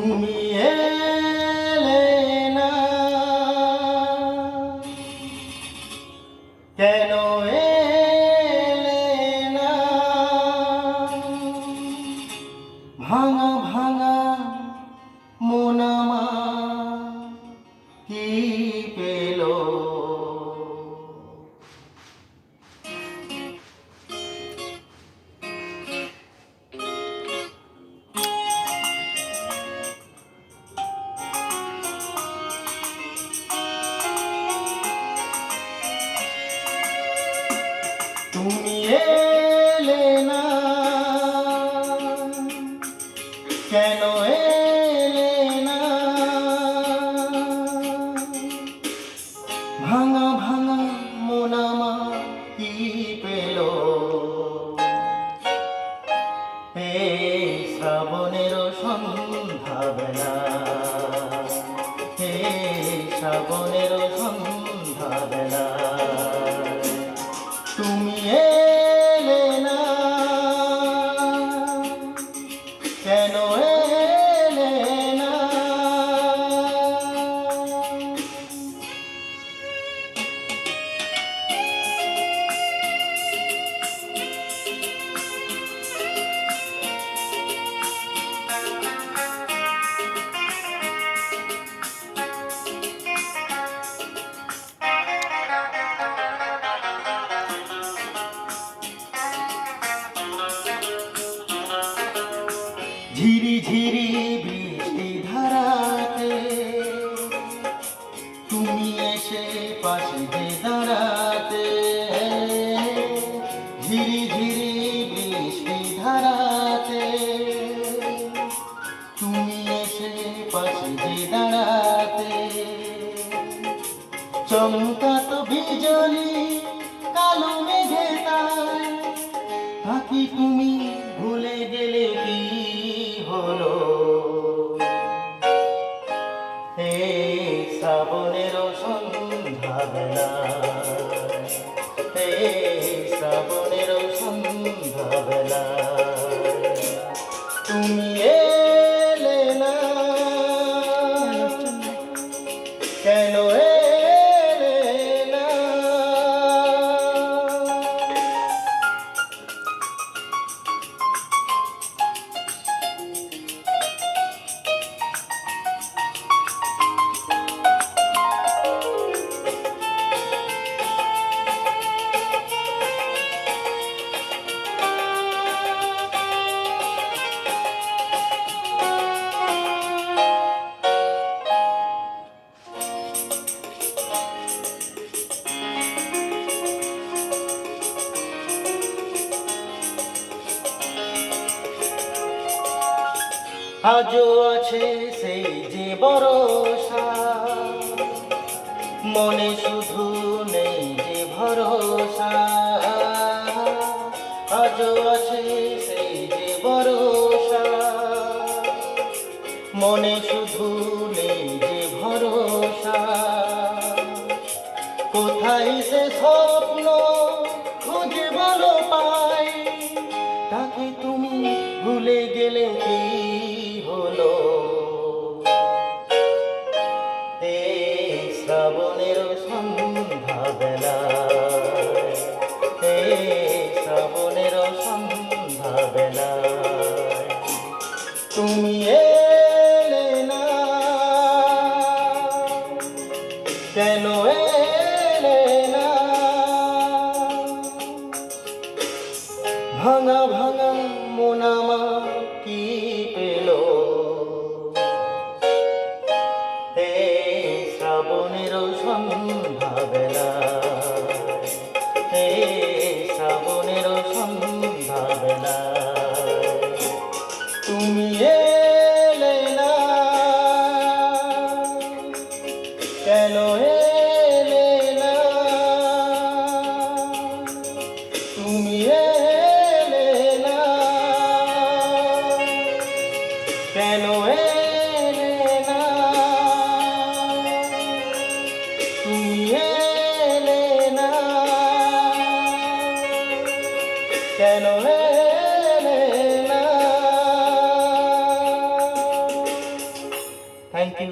তুমি এলে না, কেন এলে না? ভাঙা ভাঙা মন আমার কি পেল? তুমি এলে না, কেন এলে না? ভাঙা ভাঙা মন আমার কি পেল? এই শ্রাবণের সন্ধ্যাবেলা, এই শ্রাবণের সন্ধ্যাবেলা তুমি এলে না, কেন এলে না? ঝিরি ঝিরি বৃষ্টি ধারাতে তুমি এসে পাশে যে দাঁড়াতে, ঝিরি ঝিরি বৃষ্টি ধারাতে তুমি এসে পাশে যে দাঁড়াতে, চমকাত বিজলি কালো মেঘে তাই, থাকি তুমি ভুলে গেলে কি হলো? এই শ্রাবণের সন্ধ্যাবেলা, এই শ্রাবণের সন্ধ্যাবেলা তুমি এলে না, কেন এলে না? আজও আছে সেই যে ভরসা, মনে শুধু নেই যে ভরসা। আজও আছে সেই যে ভরসা, মনে শুধু নেই যে ভরসা। কোথায় সে স্বপ্ন খুঁজে ভালো পাই, তাকে তুমি ভুলে গেলে কি হলো? এই শ্রাবণের সন্ধ্যাবেলা, এই শ্রাবণের সন্ধ্যাবেলা তুমি এলে না, কেন এলে না? ভাঙা ভাঙা মন আমার কি পেল? এই শ্রাবণের সন্ধ্যাবেলা, এই শ্রাবণের সন্ধ্যাবেলা তুমি এলে না, কেন এলে না? তুমি এলে না, কেন এলে না? তুমি এলে না, কেন এলে না? Thank you.